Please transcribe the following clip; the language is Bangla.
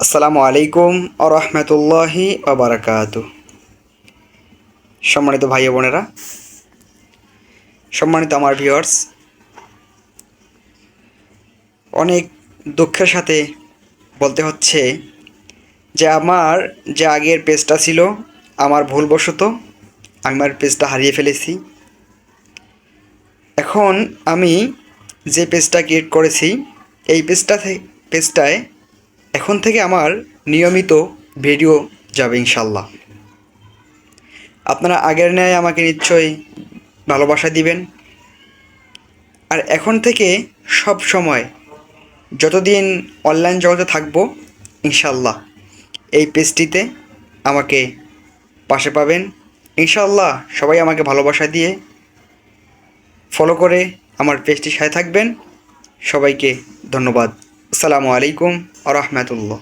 আসসালামু আলাইকুম আ রহমতুল্লাহি আবরাকাতু। সম্মানিত ভাই বোনেরা, সম্মানিত আমার ভিউয়ার্স, অনেক দুঃখের সাথে বলতে হচ্ছে যে আমার যে আগের পেজটা ছিল, আমার ভুলবশত আমার পেজটা হারিয়ে ফেলেছি। এখন আমি যে পেজটা ক্রিয়েট করেছি, এই পেজটায় এখন থেকে আমার নিয়মিত ভিডিও যাবে ইনশাল্লাহ। আপনারা আগের ন্যায় আমাকে নিশ্চয়ই ভালোবাসা দিবেন। আর এখন থেকে সব সময় যতদিন অনলাইন জগতে থাকবো, ইনশাল্লাহ এই পেজটিতে আমাকে পাশে পাবেন। ইনশাল্লাহ সবাই আমাকে ভালোবাসা দিয়ে ফলো করে আমার পেজটির সাথে থাকবেন। সবাইকে ধন্যবাদ। আসসালামু আলাইকুম আ রহমতুল্লাহ।